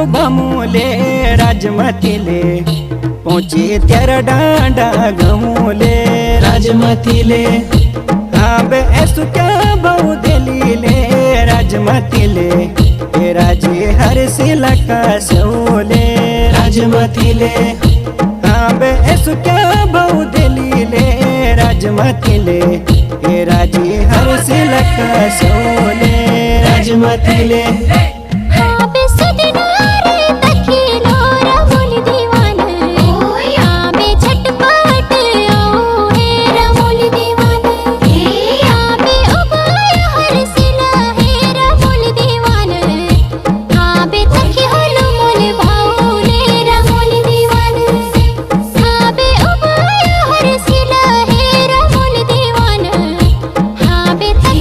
भमूले राजमतीले पहुंचे त्यार डांडा गमूले राजमतीले आबे ऐसु क्या बहु दिलीले राजमतीले ए राजे हर सिला का सोले राजमतीले आबे ऐसु क्या बहु दिलीले राजमतीले ए राजे हर सिला का सोले राजमतीले